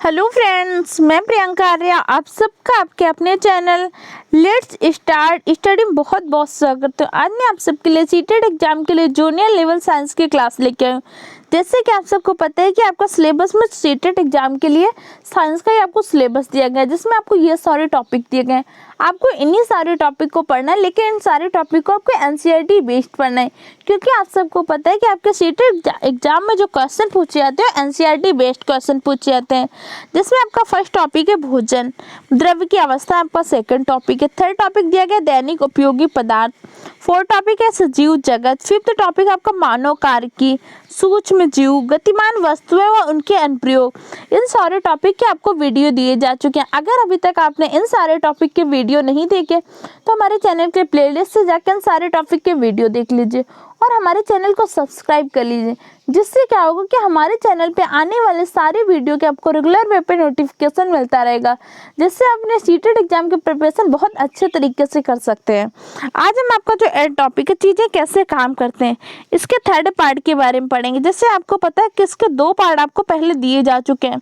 Hello friends, मैं प्रियंका आर्या आप सबका आपके अपने चैनल लेट्स स्टार्ट स्टडी में बहुत बहुत स्वागत है। आज मैं आप सबके लिए सीटेट एग्जाम के लिए जूनियर लेवल साइंस की क्लास लेके आई हूँ। जैसे कि आप सबको पता है कि आपका सिलेबस में सीटेट एग्जाम के लिए साइंस का ही आपको सिलेबस दिया गया है, जिसमें आपको ये सारे टॉपिक दिए गए हैं। आपको इन्हीं सारे टॉपिक को पढ़ना है, लेकिन इन सारे टॉपिक को आपको एनसीईआरटी बेस्ड पढ़ना है, क्योंकि आप सबको पता है कि आपके सीटेट एग्जाम में जो क्वेश्चन पूछे जाते हैं एनसीईआरटी बेस्ड क्वेश्चन पूछे जाते हैं। जिसमें आपका फर्स्ट टॉपिक है भोजन द्रव्य की अवस्था, आपका सेकंड टॉपिक है। थर्ड टॉपिक दिया गया दैनिक उपयोगी पदार्थ। फोर्थ टॉपिक है सजीव जगत। फिफ्थ टॉपिक आपका मानव कार्य की, सूक्ष्म जीव, गतिमान वस्तुएं व उनके अनुप्रयोग। इन सारे टॉपिक के आपको वीडियो दिए जा चुके हैं। अगर अभी तक आपने इन सारे टॉपिक के वीडियो नहीं देखे तो हमारे चैनल के प्लेलिस्ट से जाकर इन सारे टॉपिक के वीडियो देख लीजिए और हमारे चैनल को सब्सक्राइब कर लीजिए। जिससे क्या होगा कि हमारे चैनल पे आने वाले सारे वीडियो के आपको रेगुलर वे पे नोटिफिकेशन मिलता रहेगा, जिससे आप अपने सीटेट एग्जाम की प्रिपरेशन बहुत अच्छे तरीके से कर सकते हैं। आज हम आपका जो एड टॉपिक है चीज़ें कैसे काम करते हैं, इसके थर्ड पार्ट के बारे में पढ़ेंगे। जैसे आपको पता है कि इसके दो पार्ट आपको पहले दिए जा चुके हैं।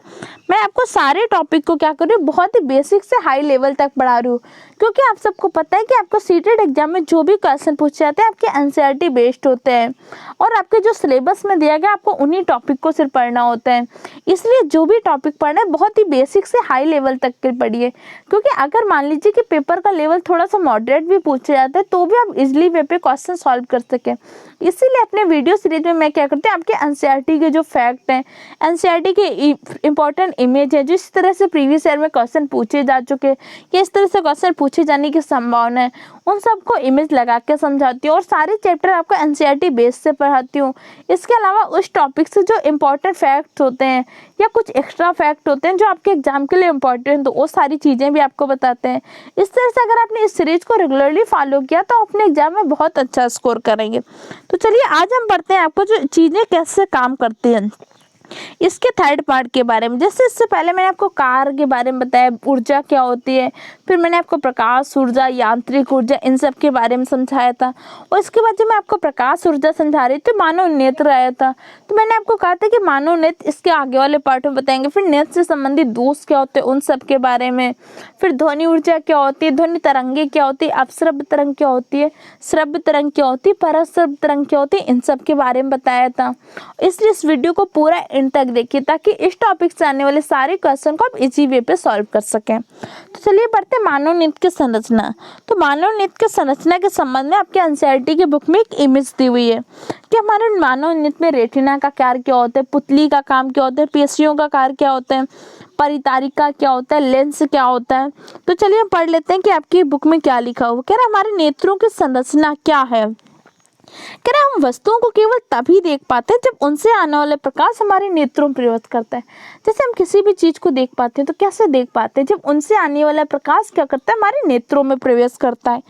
मैं आपको सारे टॉपिक को क्या कर रही हूँ, बहुत ही बेसिक से हाई लेवल तक पढ़ा रही हूँ, क्योंकि आप सबको पता है कि आपको सीटेट एग्जाम में जो भी क्वेश्चन पूछे जाते हैं आपके एनसीईआरटी बेस्ड होते हैं और आपके जो सिलेबस में दिया गया आपको उन्हीं टॉपिक को सिर्फ पढ़ना होता है। इसलिए जो भी टॉपिक पढ़ना है बहुत ही बेसिक से हाई लेवल तक के पढ़िए, क्योंकि अगर मान लीजिए कि पेपर का लेवल थोड़ा सा मॉडरेट भी पूछा जाता है तो भी आप इजीली वे पे क्वेश्चन सॉल्व कर सकें। इसीलिए अपने वीडियो सीरीज में मैं क्या करती हूँ, आपके एनसीईआरटी के जो फैक्ट हैं, एनसीईआरटी के इंपॉर्टेंट इमेज है, जिस तरह से प्रीवियस ईयर में क्वेश्चन पूछे जा चुके या इस तरह से क्वेश्चन पूछे जाने की संभावना है, उन सबको इमेज लगा के समझाती हूँ और सारे चैप्टर आपको एनसीईआरटी बेस से पढ़ाती हूँ। इसके अलावा उस टॉपिक से जो इम्पोर्टेंट फैक्ट्स होते हैं या कुछ एक्स्ट्रा फैक्ट होते हैं जो आपके एग्जाम के लिए इम्पोर्टेंट, तो वो सारी चीज़ें भी आपको बताते हैं। इस तरह से अगर आपने इस सीरीज को रेगुलरली फॉलो किया तो अपने एग्जाम में बहुत अच्छा स्कोर करेंगे। तो चलिए आज हम पढ़ते हैं आपको जो चीज़ें कैसे काम करती हैं इसके थर्ड पार्ट के बारे में। जैसे इससे पहले मैंने आपको कार के बारे में बताया, ऊर्जा क्या होती है, फिर मैंने आपको प्रकाश ऊर्जा, यांत्रिक ऊर्जा, इन सब के बारे में समझाया था। और इसके बाद जब मैं आपको प्रकाश ऊर्जा समझा रही थी मानव नेत्र आया था, तो मैंने आपको कहा था कि मानव नेत्र इसके आगे वाले पार्ट में बताएंगे। फिर नेत्र से संबंधित दोष क्या होते हैं उन सब के बारे में, फिर ध्वनि ऊर्जा क्या होती है, ध्वनि तरंगे क्या होती है, अपश्रव्य तरंग क्या होती है, श्रव्य तरंग क्या होती है, परश्रव्य तरंग क्या होती है, इन सब के बारे में बताया था। इसलिए इस वीडियो को पूरा एंड तक देखिए ताकि इस टॉपिक से आने वाले सारे क्वेश्चन को आप इजी वे पे सॉल्व कर सकें। तो चलिए पढ़ते हैं मानव नेत्र की संरचना। तो मानव नेत्र की संरचना के संबंध में आपके एनसीईआरटी की बुक में एक इमेज दी हुई है कि हमारे मानव नेत्र में रेटिना का कार्य क्या होता है, पुतली का काम क्या होता है, पेशियों का कार्य क्या होता है, परितारिका क्या होता है, लेंस क्या होता है। तो चलिए हम पढ़ लेते हैं कि आपकी बुक में क्या लिखा हुआ। कह रहा है हमारे नेत्रों की संरचना क्या है। कह रहा हम वस्तुओं को केवल तभी देख पाते हैं जब उनसे आने वाला प्रकाश हमारे नेत्रों में प्रवेश करता है। जैसे हम किसी भी चीज को देख पाते हैं तो कैसे देख पाते हैं, जब उनसे आने वाला प्रकाश क्या करता है, हमारे नेत्रों में प्रवेश करता है।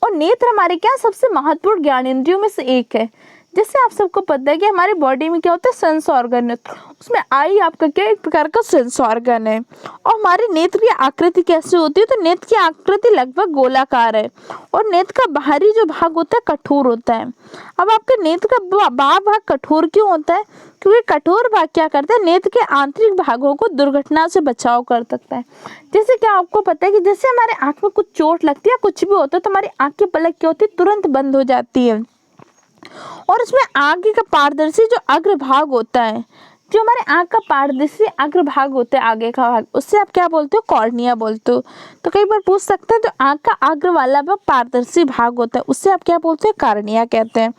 और नेत्र हमारे क्या सबसे महत्वपूर्ण ज्ञानेंद्रियों में से एक है। जैसे आप सबको पता है कि हमारे बॉडी में क्या होता है, सेंस ऑर्गन है, उसमें आई आपका क्या एक प्रकार का सेंस ऑर्गन है। और हमारे नेत्र की आकृति कैसे होती है, तो नेत्र की आकृति लगभग गोलाकार है और नेत्र का बाहरी जो भाग होता है कठोर होता है। अब आपके नेत्र का बाहर भाग कठोर क्यों होता है, क्योंकि कठोर भाग क्या करता है, नेत्र के आंतरिक भागों को दुर्घटना से बचाव कर सकता है। जैसे क्या आपको पता है कि जैसे हमारे आँख में कुछ चोट लगती है, कुछ भी होता है, तो हमारी आँख की पलक क्या होती है, तुरंत बंद हो जाती है। और उसमें आगे का पारदर्शी जो अग्रभाग होता है, जो हमारे आँख का पारदर्शी अग्रभाग होता है आगे का भाग, उससे आप क्या बोलते हो, कॉर्निया बोलते हो। तो कई बार पूछ सकते हैं जो आँख का अग्र वाला भाग पारदर्शी भाग होता है उससे आप क्या बोलते हैं, कार्निया कहते हैं।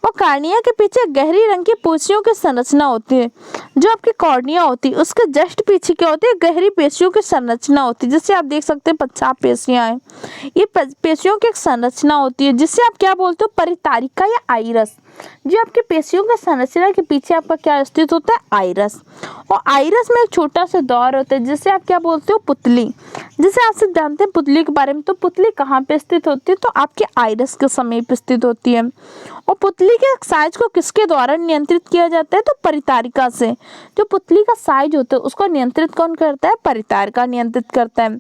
और कार्निया के पीछे गहरी रंग की पेशियों की संरचना होती है। जो आपकी कॉर्निया होती है उसके जस्ट पीछे क्या होती है, गहरी पेशियों की संरचना होती है। जैसे आप देख सकते हैं 50 पेशियां हैं, ये पेशियों की एक संरचना होती है जिससे आप क्या बोलते हो, परितारिका या आइरस। जो आपके पेशियों के संरचना के पीछे आपका क्या स्थित होता है, आइरस। और आइरस में एक छोटा सा द्वार होता है जिसे आप क्या बोलते हो, पुतली। जैसे आप सब जानते हैं पुतली के बारे में, तो पुतली कहाँ पे स्थित होती है, तो आपके आइरस के समीप स्थित होती है। और पुतली के साइज को किसके द्वारा नियंत्रित किया जाता है? तो परितारिका से। जो पुतली का साइज होता है उसको नियंत्रित कौन करता है? परितारिका नियंत्रित करता है।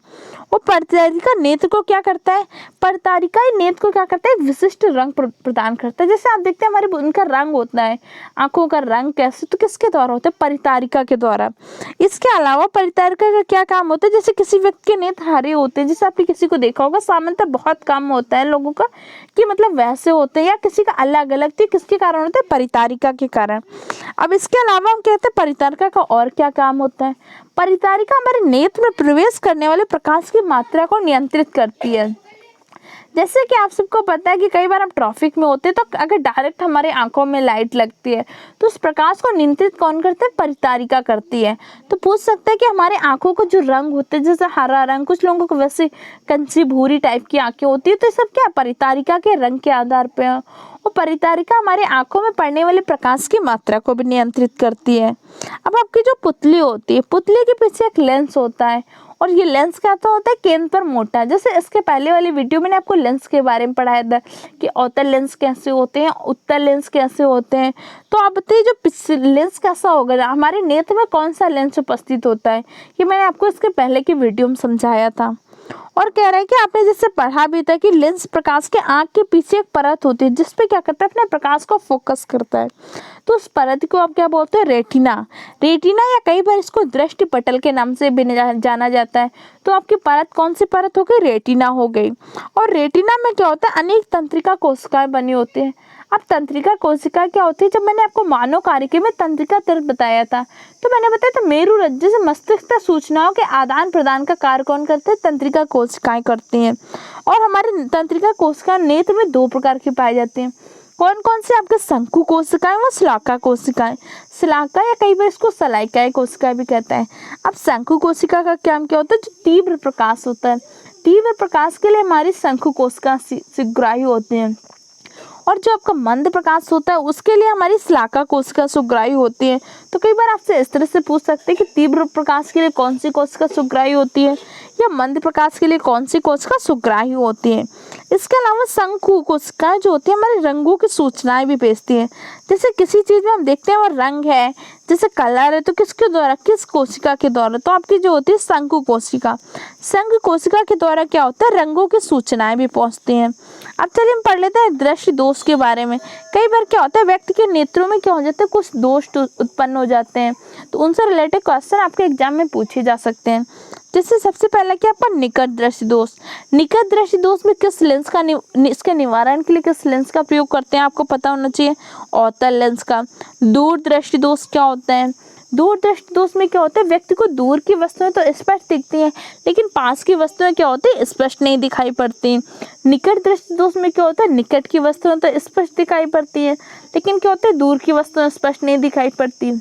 और परितारिका नेत्र को क्या करता है? परितारिका ही नेत्र को क्या करता है? एक विशिष्ट रंग प्रदान करता है। जैसे आप देखते हैं हमारे उनका रंग होता है, आंखों का रंग कैसे, तो किसके द्वारा होता है? परितारिका के द्वारा। इसके अलावा परितारिका का क्या काम होता है? जैसे किसी व्यक्ति के नेत्र हरे होते हैं, जैसे आपने किसी को देखा होगा, सामान्यतः बहुत कम होता है लोगों का कि मतलब वैसे होते हैं, या किसी का अलग अलग, तो किसके कारण होता है? परितारिका के कारण। अब इसके अलावा हम कहते हैं परितारिका का और क्या काम होता है? परितारिका हमारे नेत्र में प्रवेश करने वाले प्रकाश की मात्रा को नियंत्रित करती है। जैसे कि आप सबको पता है कि कई बार हम ट्रैफिक में होते हैं तो अगर डायरेक्ट हमारे आंखों में लाइट लगती है तो उस प्रकाश को नियंत्रित कौन करता है? परितारिका करती है। तो पूछ सकते हैं कि हमारे आंखों को जो रंग होते हैं, जैसे हरा रंग, कुछ लोगों को वैसे कंची भूरी टाइप की आंखें होती है, तो ये सब क्या परितारिका के रंग के आधार पर है। और परितारिका हमारे आंखों में पड़ने वाले प्रकाश की मात्रा को भी नियंत्रित करती है। अब आपकी जो पुतली होती है, पुतली के पीछे एक लेंस होता है, और ये लेंस कैसा होता है? केंद्र पर मोटा। जैसे इसके पहले वाली वीडियो में मैंने आपको लेंस के बारे में पढ़ाया था कि अवतल लेंस कैसे होते हैं, उत्तल लेंस कैसे होते हैं। तो आप बताइए जो लेंस कैसा होगा, हमारे नेत्र में कौन सा लेंस उपस्थित होता है? ये मैंने आपको इसके पहले की वीडियो में समझाया था। और कह रहे हैं कि आपने जैसे पढ़ा भी था कि लेंस प्रकाश के आंख के पीछे एक परत होती है जिसपे क्या करता है? अपने प्रकाश को फोकस करता है। तो उस परत को आप क्या बोलते हैं? रेटिना। रेटिना, या कई बार इसको दृष्टि पटल के नाम से भी जाना जाता है। तो आपकी परत कौन सी परत हो गई? रेटिना हो गई। और रेटिना में क्या होता है? अनेक तंत्रिका कोशिकाएं बनी होती है। अब तंत्रिका कोशिका क्या होती है? जब मैंने आपको मानव कार्यक्रम में तंत्रिका तंत्र बताया था तो मैंने बताया था मेरुरज्जु से मस्तिष्क तक सूचनाओं के आदान प्रदान का कार्य कौन करते हैं? तंत्रिका कोशिकाएं करती हैं। और हमारे तंत्रिका कोशिका नेत्र में दो प्रकार की पाई जाती हैं। कौन कौन से? आपके शंकु कोशिकाएं व शलाका कोशिकाएं। शलाका, या कई बार इसको सलाइकाई कोशिकाएं भी कहते हैं। अब शंकु कोशिका का काम क्या होता है? जो तीव्र प्रकाश होता है, तीव्र प्रकाश के लिए हमारी शंकु कोशिका शीघ्रग्राही होती है। और जो आपका मंद प्रकाश होता है उसके लिए हमारी शलाका कोशिका सुग्राही होती है। तो कई बार आपसे इस तरह से पूछ सकते हैं कि तीव्र प्रकाश के लिए कौन सी कोशिका सुग्राही होती है, या मंद प्रकाश के लिए कौन सी कोशिका सुग्राही होती है। इसके अलावा शंकु कोशिकाएं जो होती है हमारे रंगों की सूचनाएं भी भेजती है। जैसे किसी चीज में हम देखते हैं वो रंग है, जैसे कलर है, तो किसके द्वारा? किस कोशिका के द्वारा? तो आपकी जो होती है शंकु कोशिका। शंकु कोशिका के द्वारा क्या होता है? रंगों की सूचनाएं भी पहुंचती हैं। अब चलिए हम पढ़ लेते हैं दृष्टि दोष के बारे में। कई बार क्या होता है व्यक्ति के नेत्रों में क्या हो जाता है? कुछ दोष उत्पन्न हो जाते हैं, तो उनसे रिलेटेड क्वेश्चन आपके एग्जाम में पूछे जा सकते हैं। जैसे सबसे पहला क्या आपका निकट दृष्टि दोष। निकट दृष्टि दोष में किस लेंस का इसके निवारण के लिए किस लेंस का प्रयोग करते हैं? आपको पता होना चाहिए, अवतल लेंस का। दूर दृष्टि दोष क्या होता है? दूर दृष्टि दोष में क्या होता है? व्यक्ति को दूर की वस्तुएं तो स्पष्ट दिखती हैं लेकिन पास की वस्तुएं क्या होती है? स्पष्ट नहीं दिखाई पड़ती। निकट दृष्टि दोष में क्या होता है? निकट की वस्तुएं तो स्पष्ट दिखाई पड़ती है लेकिन क्या होता है? दूर की वस्तुएं स्पष्ट नहीं दिखाई पड़ती।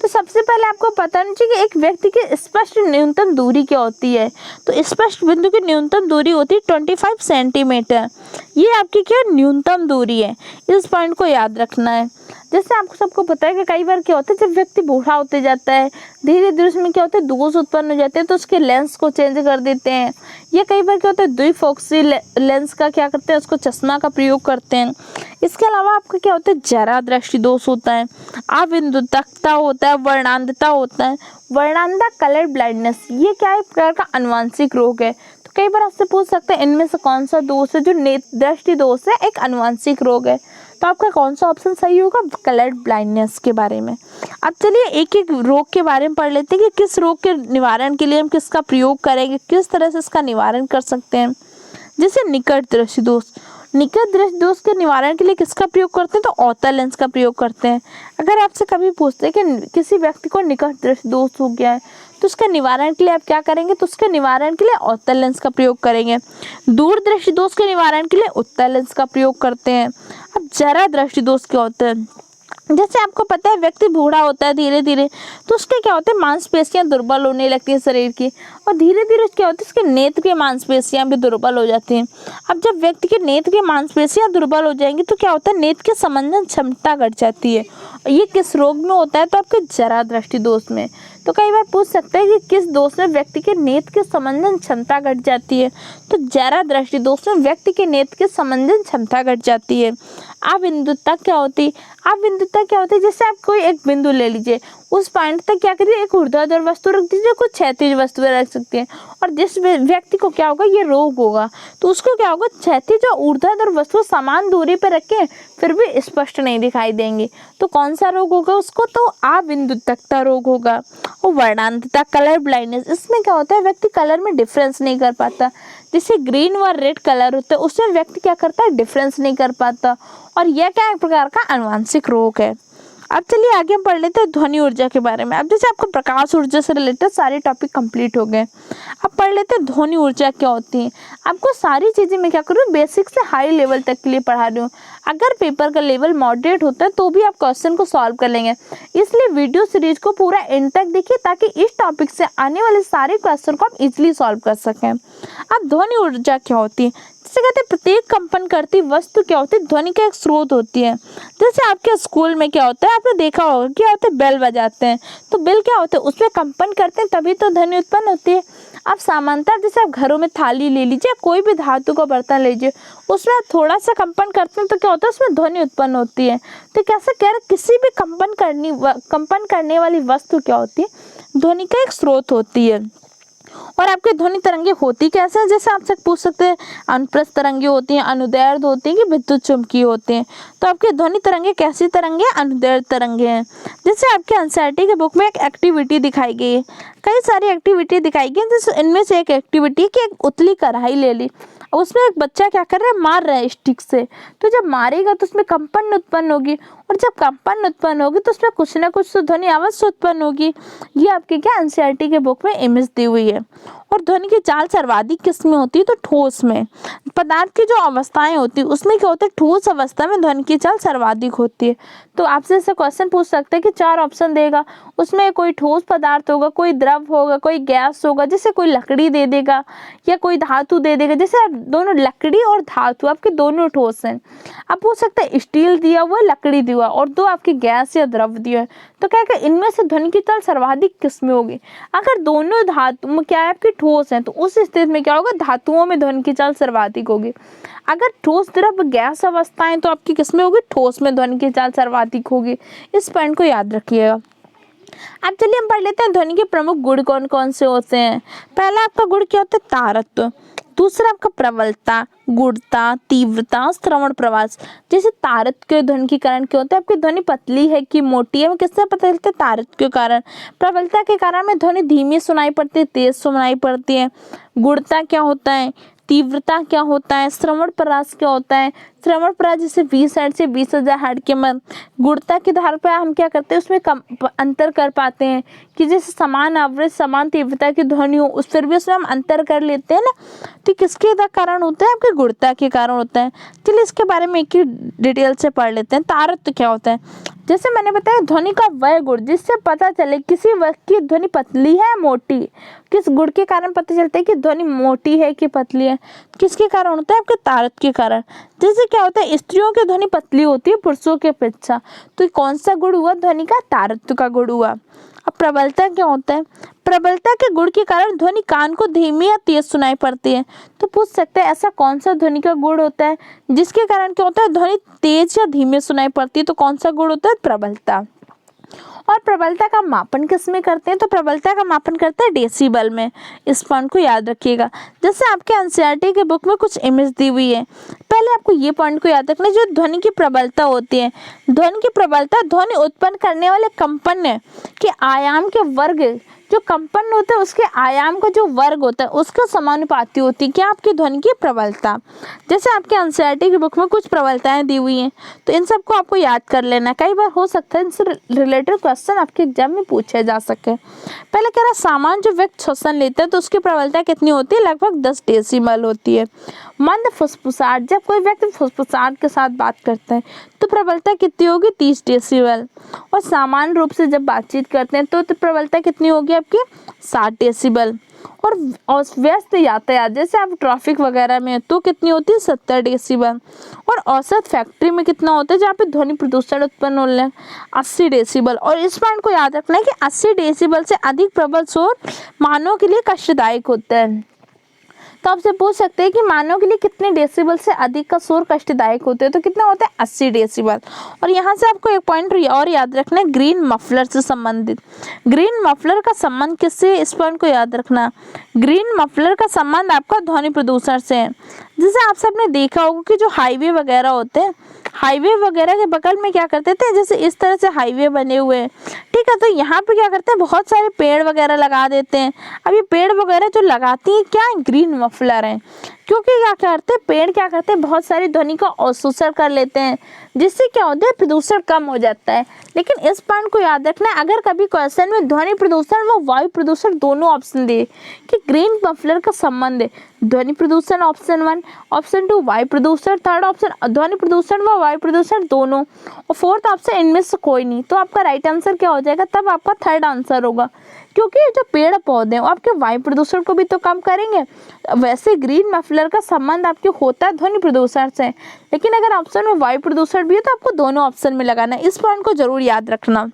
तो सबसे पहले आपको पता होना चाहिए कि एक व्यक्ति की स्पष्ट न्यूनतम दूरी क्या होती है। तो स्पष्ट बिंदु की न्यूनतम दूरी होती है 25 सेंटीमीटर। ये आपकी क्या न्यूनतम दूरी है, इस पॉइंट को याद रखना है। जैसे आपको सबको पता है कि कई बार क्या होता है जब व्यक्ति बूढ़ा होते जाता है धीरे धीरे उसमें क्या होता है दोष उत्पन्न हो जाते हैं तो उसके लेंस को चेंज कर देते हैं, या कई बार क्या होता है द्विफोक्सी लेंस का क्या करते हैं उसको चश्मा का प्रयोग करते हैं। इसके अलावा आपका क्या होता है जरा दृष्टि दोष होता है, अविद्युतकता होता है, वर्णांधता होता है। वर्णांधता कलर ब्लाइंडनेस ये क्या है? एक प्रकार का आनुवंशिक रोग है। तो कई बार आपसे पूछ सकते हैं इनमें से कौन सा दोष है जो दृष्टि दोष है, एक आनुवंशिक रोग है। तो आपका कौन सा ऑप्शन सही होगा? कलर ब्लाइंडनेस के बारे में। अब चलिए एक एक रोग के बारे में पढ़ लेते हैं कि किस रोग के निवारण के लिए हम किसका प्रयोग करेंगे, किस तरह से इसका निवारण कर सकते हैं। जैसे निकट दृष्टि दोष, निकट दृष्टि दोष के निवारण के लिए किसका प्रयोग करते हैं? तो अवतल लेंस का प्रयोग करते हैं। अगर आपसे कभी पूछते हैं कि किसी व्यक्ति को निकट दृष्टि दोष हो गया है तो उसके निवारण के लिए आप क्या करेंगे? तो उसके निवारण के लिए अवतल लेंस का प्रयोग करेंगे। दूर दृष्टि दोष के निवारण के लिए उत्तल लेंस का प्रयोग करते हैं। अब जरा दृष्टि दोष क्या होता है? जैसे आपको पता है व्यक्ति बूढ़ा होता है धीरे धीरे, तो उसके क्या होते हैं मांसपेशियां दुर्बल होने लगती है शरीर की, और धीरे धीरे क्या होता है उसके नेत्र की मांसपेशियां भी दुर्बल हो जाती हैं। अब जब व्यक्ति के नेत्र की मांसपेशियां दुर्बल हो जाएंगी तो क्या होता है नेत्र की संवेदन क्षमता घट जाती है। ये किस रोग में होता है, तो आपके जरा दृष्टि दोष में। तो कई बार पूछ सकते हैं कि किस दोष में व्यक्ति के नेत्र की संवेदन क्षमता घट जाती है, तो जरा दृष्टि दोष में व्यक्ति के नेत्र की संवेदन क्षमता घट जाती है। अबिंदुता क्या होती है, अबिंदुता क्या होती है, जैसे आप कोई एक बिंदु ले लीजिए, उस पॉइंट तक क्या करिए एक ऊर्ध्वाधर वस्तु रख दीजिए, कुछ क्षैतिज वस्तुएं रख सकते हैं, और जिस व्यक्ति को क्या होगा ये रोग होगा तो उसको क्या होगा क्षैतिज और ऊर्ध्वाधर वस्तु समान दूरी पर रखें फिर भी स्पष्ट नहीं दिखाई देंगे, तो कौन सा रोग होगा उसको, तो अबिंदुतकता रोग होगा। और वर्णांतता कलर ब्लाइंडनेस, इसमें क्या होता है व्यक्ति कलर में डिफरेंस नहीं कर पाता, जैसे ग्रीन व रेड कलर होता है उसमें व्यक्ति क्या करता है डिफरेंस नहीं कर पाता, और यह क्या एक प्रकार का आनुवंशिक रोग है। अब चलिए आगे हम पढ़ लेते हैं ध्वनि ऊर्जा के बारे में। अब जैसे आपको प्रकाश ऊर्जा से रिलेटेड सारे टॉपिक कंप्लीट हो गए, अब पढ़ लेते हैं ध्वनि ऊर्जा क्या होती है। आपको सारी चीज़ें मैं क्या करूँ बेसिक से हाई लेवल तक के लिए पढ़ा रही हूँ। अगर पेपर का लेवल मॉडरेट होता है तो भी आप क्वेश्चन को सॉल्व कर लेंगे, इसलिए वीडियो सीरीज को पूरा एंड तक देखिए ताकि इस टॉपिक से आने वाले सारे क्वेश्चन को आप इजीली सॉल्व कर सकें। अब ध्वनि ऊर्जा क्या होती है, जैसे कहते हैं प्रत्येक कंपन करती वस्तु क्या होती है ध्वनि का एक स्रोत होती है। जैसे आपके स्कूल में क्या होता है आपने देखा होगा क्या होता है बेल बजाते हैं, तो बेल क्या होता है उसमें कंपन करते हैं तभी तो ध्वनि उत्पन्न होती है। आप सामान्यतः जैसे आप घरों में थाली ले लीजिए, कोई भी धातु का बर्तन लीजिए, उसमें आप थोड़ा सा कंपन करते हैं तो क्या होता है उसमें ध्वनि उत्पन्न होती है। तो कैसे कह रहे किसी भी कंपन करने वाली वस्तु क्या होती है ध्वनि का एक स्रोत होती है। और आपके ध्वनि तरंगे होती कैसे हैं, जैसे आपसे पूछ सकते हैं अनुप्रस्थ तरंगे होती हैं, अनुदैर्ध्य होती हैं कि विद्युत चुम्बकीय होते हैं। तो आपके ध्वनि तरंगे कैसी तरंगे अनुदैर्ध्य तरंगे हैं। जैसे आपके एनसीईआरटी के बुक में एक एक्टिविटी दिखाई गई है, कई सारी एक्टिविटी दिखाई गई जैसे इनमें से एक एक्टिविटी कि एक उतली कढ़ाई ले ली, उसमें एक बच्चा क्या कर रहा है मार रहा है स्टिक से, तो जब मारेगा तो उसमें कंपन उत्पन्न होगी, और जब कंपन उत्पन्न होगी तो उसमें कुछ ना कुछ तो ध्वनि अवश्य उत्पन्न होगी। ये आपके क्या एनसीईआरटी के बुक में इमेज दी हुई है। और ध्वनि की चाल सर्वाधिक किस में होती है, तो ठोस में। पदार्थ की जो अवस्थाएं होती है उसमें क्या होता है ठोस अवस्था में ध्वनि की चाल सर्वाधिक होती है। तो आपसे ऐसे क्वेश्चन पूछ सकते हैं कि 4 ऑप्शन देगा, उसमें कोई ठोस पदार्थ होगा, कोई द्रव होगा, कोई गैस होगा, जैसे कोई लकड़ी दे देगा या कोई धातु दे देगा। जैसे दोनों लकड़ी और धातु आपके दोनों ठोस हैं, आप पूछ सकते हैं स्टील दिया हुआ लकड़ी दिया हुआ और दो आपकी गैस या द्रव दिया है, तो क्या है इनमें से ध्वनि की चाल सर्वाधिक किस में होगी। अगर दोनों धातु क्या है आपकी ठोस है तो उस स्थिति में क्या होगा धातुओं में ध्वनि की चाल सर्वाधिक होगी। अगर ठोस द्रव गैस अवस्थाएं तो आपकी किस में होगी ठोस में ध्वनि की चाल सर्वाधिक होगी। इस पॉइंट को याद रखिएगा। अब चलिए हम पढ़ लेते हैं ध्वनि के प्रमुख गुण कौन कौन से होते हैं। पहला आपका गुण क्या होता है तारत्व, दूसरा आपका प्रबलता, गुणता, तीव्रता, श्रवण प्रवास। जैसे तारत्व के ध्वनि के कारण क्या होता है आपकी ध्वनि पतली है कि मोटी है, किससे पता चलता है तारत्व के कारण। प्रबलता के कारण में ध्वनि धीमी सुनाई पड़ती है, तेज सुनाई पड़ती है। गुणता क्या होता है, तीव्रता क्या होता है, श्रवण प्रवास क्या होता है। श्रवण प्रवास जैसे 20 हर्ट्ज से 20,000 हर्ट्ज के मध्य। गुणता के आधार पर हम क्या करते हैं उसमें अंतर कर पाते हैं कि जैसे समान आवृत्ति समान तीव्रता की ध्वनि हो उस फिर भी उसमें हम अंतर कर लेते हैं ना, तो किसके कारण होता है आपके गुणता के कारण होता है। चलिए इसके बारे में एक ही डिटेल से पढ़ लेते हैं। तारत्व क्या होता है, जैसे मैंने बताया ध्वनि का वह गुण जिससे पता चले किसी वस्तु की ध्वनि पतली है मोटी, किस गुण के कारण पता चलता है कि ध्वनि मोटी है कि पतली है, किसके कारण होता है आपके तारत्व के कारण। जैसे क्या होता है स्त्रियों की ध्वनि पतली होती है पुरुषों की अपेक्षा, तो कौन सा गुण हुआ ध्वनि का तारत्व का गुण हुआ। अब प्रबलता क्या होता है, प्रबलता के गुण के कारण ध्वनि कान को धीमी या तेज सुनाई पड़ती है। तो पूछ सकते हैं ऐसा कौन सा ध्वनि का गुण होता है जिसके कारण क्या होता है ध्वनि तेज या धीमे सुनाई पड़ती है, तो कौन सा गुण होता है प्रबलता। और प्रबलता का मापन किस में करते हैं, तो प्रबलता का मापन करते हैं डेसिबल में। इस पॉइंट को याद रखिएगा। जैसे आपके एनसीईआरटी के बुक में कुछ इमेज दी हुई है, पहले आपको ये पॉइंट को याद रखना जो ध्वनि की प्रबलता होती है। ध्वनि की प्रबलता ध्वनि उत्पन्न करने वाले कंपन के आयाम के वर्ग, जो कंपन होता है उसके आयाम का जो वर्ग होता है उसका समानुपाती होती है क्या आपकी ध्वनि की प्रबलता। जैसे आपके एनसीईआरटी की बुक में कुछ प्रबलताएं दी हुई हैं, तो इन सबको आपको याद कर लेना। कई बार हो सकता है इनसे रिलेटेड क्वेश्चन आपके एग्जाम में पूछे जा सके। पहले कह रहा सामान्य जो व्यक्ति श्वसन लेता है तो उसकी प्रबलता कितनी होती है, लगभग 10 डेसिबल होती है। मंद फुसफुसाहट, जब कोई व्यक्ति फुसफुसाहट के साथ बात करता है तो प्रबलता कितनी होगी 30 डेसिबल। और सामान्य रूप से जब बातचीत करते हैं तो प्रबलता कितनी होगी आपकी 60 डेसिबल। और व्यस्त यातायात जैसे आप ट्रैफिक वगैरह में तो कितनी होती है 70 डेसिबल। और औसत फैक्ट्री में कितना होता है जहाँ पे ध्वनि प्रदूषण उत्पन्न हो रहा है 80 डेसिबल। और इस पॉइंट को याद रखना है कि 80 डेसिबल से अधिक प्रबल शोर मानव के लिए कष्टदायक होता है। तो आपसे पूछ सकते हैं कि मानव के लिए कितने डेसिबल से अधिक का शोर कष्टदायक होते हैं, तो कितना होता है 80 डेसिबल। और यहाँ से आपको एक पॉइंट और याद रखना है ग्रीन मफलर से संबंधित। ग्रीन मफलर का संबंध किससे, इस पॉइंट को याद रखना। ग्रीन मफलर का संबंध आपका ध्वनि प्रदूषण से है। जैसे आप सबने देखा होगा कि जो हाईवे वगैरह होते हैं, हाईवे वगैरह के बगल में क्या करते थे, जैसे इस तरह से हाईवे बने हुए हैं, ठीक है, तो यहाँ पे क्या करते हैं बहुत सारे पेड़ वगैरह लगा देते हैं। अब ये पेड़ वगैरह जो लगाती हैं क्या ग्रीन मफलर हैं, क्योंकि क्या करते हैं पेड़ क्या करते हैं बहुत सारी ध्वनि का अवशोषण कर लेते हैं, जिससे क्या होता है प्रदूषण कम हो जाता है। लेकिन इस पॉइंट को याद रखना है, अगर कभी क्वेश्चन में ध्वनि प्रदूषण व वायु प्रदूषण दोनों ऑप्शन दे कि ग्रीन मफलर का संबंध है ध्वनि प्रदूषण ऑप्शन 1, ऑप्शन 2 वायु प्रदूषण, थर्ड ऑप्शन ध्वनि प्रदूषण व वायु प्रदूषण दोनों, और फोर्थ ऑप्शन इनमें से कोई नहीं, तो आपका राइट आंसर क्या हो जाएगा, तब आपका थर्ड आंसर होगा। क्योंकि जो पेड़ पौधे हैं वो आपके वायु प्रदूषण को भी तो कम करेंगे। वैसे ग्रीन मफलर का संबंध आपके होता है ध्वनि प्रदूषण से, लेकिन अगर ऑप्शन में वायु प्रदूषण भी है तो आपको दोनों ऑप्शन में लगाना है। इस पॉइंट को जरूर याद रखना।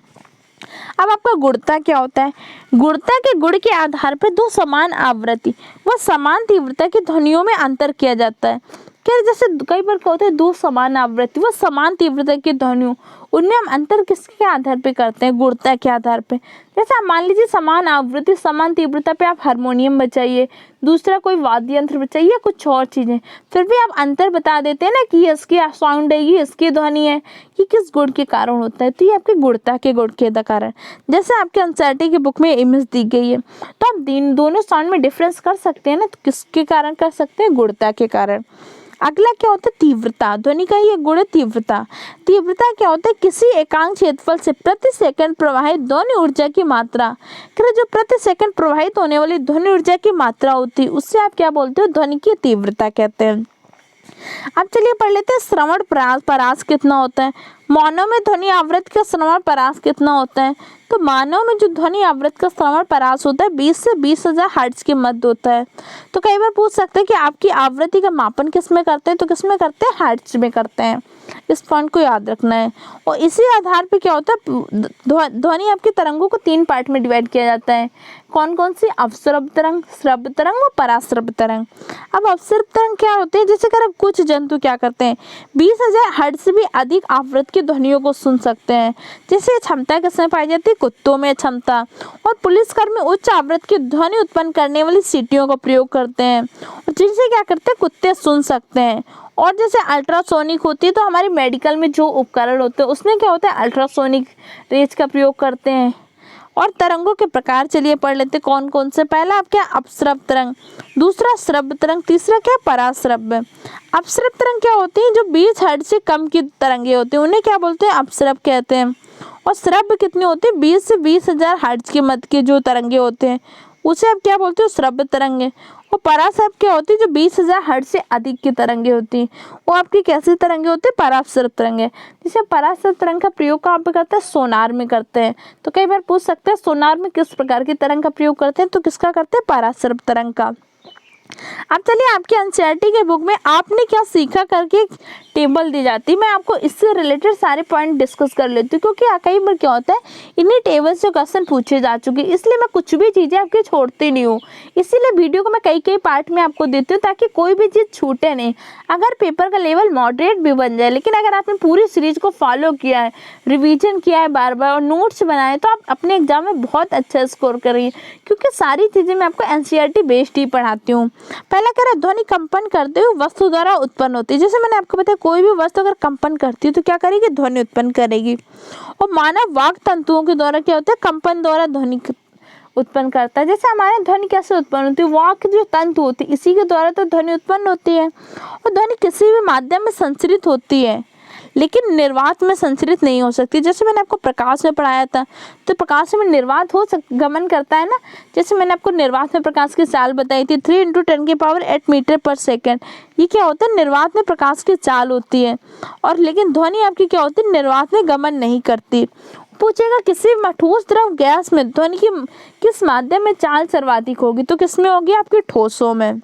अब आपका गुणता क्या होता है, गुणता के गुण के आधार पर दो समान आवृत्ति व समान तीव्रता की ध्वनियों में अंतर किया जाता है। क्या जैसे कई बार क्या होता है दो समान आवृत्ति व समान तीव्रता की ध्वनियों, उनमें हम अंतर किसके आधार पे करते हैं, गुणता के आधार पे। जैसे आप मान लीजिए समान आवृत्ति समान तीव्रता पे आप हारमोनियम बजाइए, दूसरा कोई वाद्य यंत्र बजाइए, कुछ और चीजें, फिर भी आप अंतर बता देते हैं ना कि ये इसकी साउंड है, ये इसकी ध्वनि है, ये किस गुण के कारण होता है, तो ये आपके गुणता के गुण के कारण। जैसे आपके एनसीईआरटी की बुक में इमेज दी गई है, तो आप दोनों साउंड में डिफरेंस कर सकते हैं ना, तो किसके कारण कर सकते हैं, गुणता के कारण। अगला क्या होता है तीव्रता, ध्वनि का ही एक गुण है तीव्रता। तीव्रता क्या होता है किसी एकांक क्षेत्रफल से प्रति सेकंड प्रवाहित ध्वनि ऊर्जा की मात्रा, जो प्रति सेकंड प्रवाहित होने वाली ध्वनि ऊर्जा की मात्रा होती है उससे आप क्या बोलते हो, ध्वनि की तीव्रता कहते हैं। अब चलिए पढ़ लेते हैं श्रवण परास कितना होता है। मानव में ध्वनि आवृत्ति का श्रवण परास कितना होता है, तो मानव में जो ध्वनि आवृत्ति का श्रवण परास होता है 20 से 20,000 हर्ट्ज के मध्य होता है। तो कई बार पूछ सकते हैं कि आपकी आवृत्ति का मापन किस में करते हैं, तो किस में करते हैं, हर्ट्ज में करते हैं। इस पॉइंट को याद रखना है। और इसी आधार पे क्या होता है ध्वनि आपकी तरंगों को 3 पार्ट में डिवाइड किया जाता है। कौन कौन सी, अवश्रव तरंग, श्रव्य तरंग व पराश्रव्य तरंग। अब अवश्रव तरंग क्या होते हैं, जैसे कर कुछ जंतु क्या करते हैं 20,000 हर्ट्ज से भी अधिक आवृत्ति की ध्वनियों को सुन सकते हैं। जैसे क्षमता किसमें पाई जाती है, कुत्तों में क्षमता। और पुलिसकर्मी उच्च आवृत्ति की ध्वनि उत्पन्न करने वाली सीटियों का प्रयोग करते हैं, और जिनसे क्या करते हैं कुत्ते सुन सकते हैं। और जैसे अल्ट्रासोनिक होती है, तो हमारी मेडिकल में जो उपकरण होते हैं उसमें क्या होता है अल्ट्रासोनिक रेज का प्रयोग करते हैं। और तरंगों के प्रकार चलिए पढ़ लेते हैं कौन कौन से। पहला आपका अपश्रव तरंग, दूसरा श्रव्य तरंग, तीसरा क्या पराश्रव्य। अपश्रव तरंग क्या होती है, जो 20 हर्ट्ज से कम की तरंगे होती हैं उन्हें क्या बोलते हैं, अपश्रव कहते हैं। और श्रव्य कितनी होती है, 20 से 20,000 हर्ट्ज के मध्य के जो तरंगे होते हैं उसे आप क्या बोलते हो, श्रव्य तरंगे। और पराश्रव क्या होती है, जो 20,000 हर्ट्ज से अधिक की तरंगे होती हैं वो आपकी कैसी तरंगे होती है, पराश्रव तरंगे। जैसे पराश्रव तरंग का प्रयोग कहाँ पे करते हैं, सोनार में करते हैं। तो कई बार पूछ सकते हैं सोनार में किस प्रकार की तरंग का प्रयोग करते हैं, तो किसका करते हैं, पराश्रव तरंग का। अब चलिए आपके एनसीईआरटी के बुक में आपने क्या सीखा करके एक टेबल दी जाती है, मैं आपको इससे रिलेटेड सारे पॉइंट डिस्कस कर लेती हूँ, क्योंकि कई बार क्या होता है इन्हीं टेबल से क्वेश्चन पूछे जा चुके हैं, इसलिए मैं कुछ भी चीज़ें आपकी छोड़ती नहीं हूँ। इसीलिए वीडियो को मैं कई पार्ट में आपको देती हूँ ताकि कोई भी चीज़ छूटे नहीं। अगर पेपर का लेवल मॉडरेट भी बन जाए, लेकिन अगर आपने पूरी सीरीज को फॉलो किया है, रिविजन किया है बार बार और नोट्स बनाए, तो आप अपने एग्जाम में बहुत अच्छा स्कोर करेंगे, क्योंकि सारी चीज़ें मैं आपको एनसीईआरटी बेस्ड ही पढ़ाती हूँ। पहला कह रहा है ध्वनि कंपन करते हुए वस्तु द्वारा उत्पन्न होती है। जैसे मैंने आपको बताया कोई भी वस्तु अगर कंपन करती है तो क्या करेगी, ध्वनि उत्पन्न करेगी। और मानव वाक तंतुओं के द्वारा क्या होता है, कंपन द्वारा ध्वनि उत्पन्न करता है। जैसे हमारे ध्वनि कैसे उत्पन्न होती है, वाक जो तंतु होती है इसी के द्वारा तो ध्वनि उत्पन्न होती है। और ध्वनि किसी भी माध्यम में संचरित होती है, लेकिन निर्वात में संचरित नहीं हो सकती। जैसे मैंने आपको प्रकाश में पढ़ाया था, तो प्रकाश में निर्वात गमन करता है ना। जैसे मैंने आपको निर्वात में प्रकाश की चाल बताई थी 3 × 10⁸ मीटर पर सेकेंड। ये क्या होता है, निर्वात में प्रकाश की चाल होती है। और लेकिन ध्वनि आपकी क्या होती है, निर्वात में गमन नहीं करती। पूछेगा किसी ठोस द्रव गैस में ध्वनि की किस माध्यम में चाल सर्वाधिक होगी, तो किसमें होगी, आपकी ठोसों में।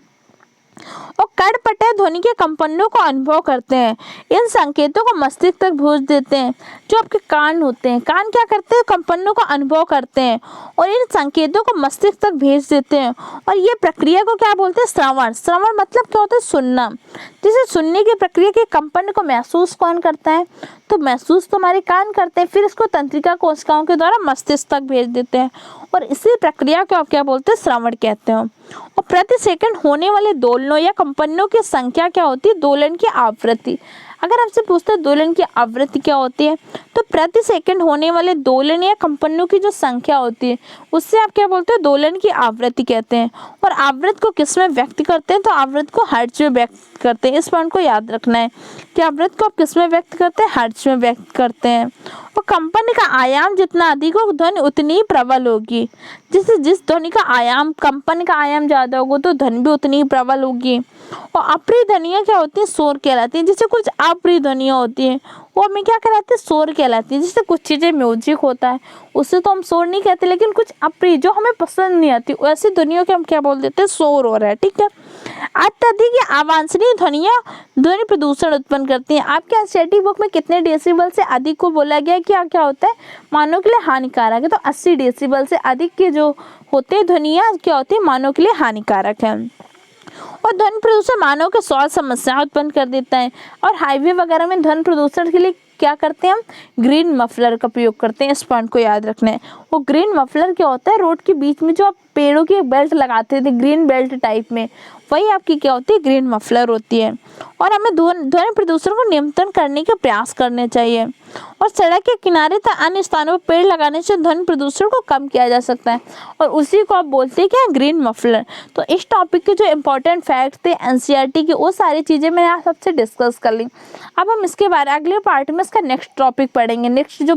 और कड़पटे ध्वनि के कंपनों को अनुभव करते हैं। इन संकेतों को मस्तिष्क तक भेज देते हैं। जो आपके कान होते हैं, कान क्या करते हैं, कंपनों को अनुभव करते हैं और इन संकेतों को मस्तिष्क तक भेज देते हैं। और ये प्रक्रिया को क्या बोलते हैं, श्रवण। श्रवण मतलब क्या होता है, सुनना। जैसे सुनने की प्रक्रिया के कंपन को महसूस कौन करता है, तो महसूस तो हमारे कान करते हैं, फिर इसको तंत्रिका कोशिकाओं के द्वारा मस्तिष्क तक भेज देते हैं और इसी प्रक्रिया को आप क्या बोलते हैं, श्रवण कहते हैं। और प्रति सेकंड होने वाले दोलनों या कंपनों की संख्या क्या होती है, दोलन की आवृत्ति। अगर आपसे पूछते हैं दोलन की आवृत्ति क्या होती है, तो प्रति सेकंड होने वाले दोलन या कंपनों की जो संख्या होती है उससे आप क्या बोलते हैं, दोलन की आवृत्ति कहते हैं। और आवृत्ति को किस में व्यक्त करते हैं, तो आवृत्ति को हर्ट्ज में व्यक्त करते हैं। इस पॉइंट को याद रखना है कि आवृत्ति को आप किस में व्यक्त करते हैं, हर्ट्ज में व्यक्त करते हैं। और कंपन का आयाम जितना अधिक हो ध्वनि उतनी ही प्रबल होगी। जिस ध्वनि का आयाम, कंपन का आयाम ज़्यादा होगा तो ध्वनि भी उतनी ही प्रबल होगी। और अप्रिय ध्वनियाँ क्या होती हैं, शोर कहलाती हैं। जैसे कुछ अप्रिय ध्वनियाँ होती हैं वो हमें क्या कहलाती है, शोर कहलाती है। जैसे कुछ चीज़ें म्यूजिक होता है उससे तो हम शोर नहीं कहते, लेकिन कुछ अप्रिय जो हमें पसंद नहीं आती ऐसी ध्वनियों के हम क्या बोल देते हैं, शोर हो रहा है। ठीक है। अत्यधिक या अवांछनीय ध्वनियाँ ध्वनि प्रदूषण उत्पन्न करती हैं। आपके एनसीईआरटी बुक में कितने डेसिबल से अधिक को बोला गया है, क्या होता है, मानव के लिए हानिकारक है। तो 80 डेसिबल से अधिक के जो होते हैं ध्वनियाँ क्या होती है, मानव के लिए हानिकारक है। और ध्वनि प्रदूषण मानव के स्वास्थ्य समस्या उत्पन्न कर देता है। और हाईवे वगैरह में ध्वनि प्रदूषण के लिए क्या करते हैं, हम ग्रीन मफलर का प्रयोग करते हैं। इस पॉइंट को याद रखना है। वो ग्रीन मफलर क्या होता है, रोड के बीच में जो आप पेड़ों की बेल्ट लगाते थे ग्रीन बेल्ट टाइप में, वही आपकी क्या होती है, ग्रीन मफलर होती है। और हमें ध्वनि प्रदूषण को नियंत्रण करने के प्रयास करने चाहिए। और सड़क के किनारे तथा अन्य स्थानों पर पेड़ लगाने से ध्वनि प्रदूषण को कम किया जा सकता है और उसी को आप बोलते हैं क्या, ग्रीन मफलर। तो इस टॉपिक के जो इंपॉर्टेंट फैक्ट थे एनसीईआरटी के, वो सारी चीज़ें मैंने आप सबसे डिस्कस कर ली। अब हम इसके बारे अगले पार्ट में इसका नेक्स्ट टॉपिक पढ़ेंगे, नेक्स्ट जो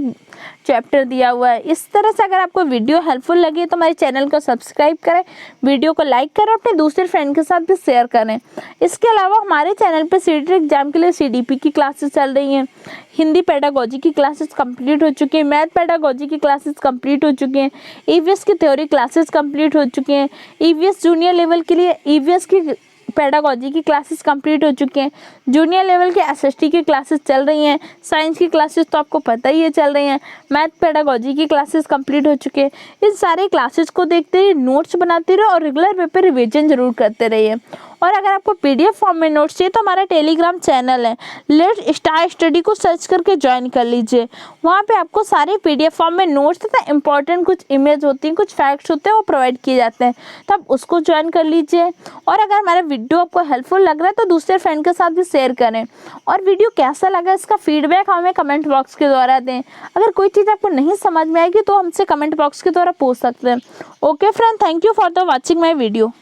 चैप्टर दिया हुआ है। इस तरह से अगर आपको वीडियो हेल्पफुल लगी तो हमारे चैनल को सब्सक्राइब करें, वीडियो को लाइक करें, अपने दूसरे फ्रेंड के साथ भी शेयर करें। इसके अलावा हमारे चैनल पर सीटेट एग्जाम के लिए सीडीपी की क्लासेस चल रही हैं, हिंदी पेडागोजी की क्लासेस कंप्लीट हो चुकी हैं, मैथ पेडागोजी की क्लासेस कंप्लीट हो चुकी हैं, ईवीएस की थ्योरी क्लासेस कंप्लीट हो चुकी हैं, ईवीएस जूनियर लेवल के लिए ईवीएस की पेडागोजी की क्लासेस कंप्लीट हो चुके हैं, जूनियर लेवल के एसएसटी की क्लासेस चल रही हैं, साइंस की क्लासेस तो आपको पता ही है चल रही हैं, मैथ पेडागोजी की क्लासेस कंप्लीट हो चुके हैं। इन सारे क्लासेस को देखते रहिए, नोट्स बनाते रहिए और रेगुलर पेपर रिवीजन जरूर करते रहिए। और अगर आपको पीडीएफ फॉर्म में नोट्स चाहिए तो हमारा टेलीग्राम चैनल है लेट्स स्टार्ट स्टडी को सर्च करके ज्वाइन कर लीजिए। वहाँ पे आपको सारे पीडीएफ फॉर्म में नोट्स तथा इंपॉर्टेंट कुछ इमेज होती हैं, कुछ फैक्ट्स होते हैं, वो प्रोवाइड किए जाते हैं, तो आप उसको ज्वाइन कर लीजिए। और अगर हमारा वीडियो आपको हेल्पफुल लग रहा है तो दूसरे फ्रेंड के साथ भी शेयर करें। और वीडियो कैसा लगा इसका फीडबैक हमें कमेंट बॉक्स के द्वारा दें। अगर कोई चीज़ आपको नहीं समझ में आएगी तो हमसे कमेंट बॉक्स के द्वारा पूछ सकते हैं। Okay friend, thank you for the watching my video.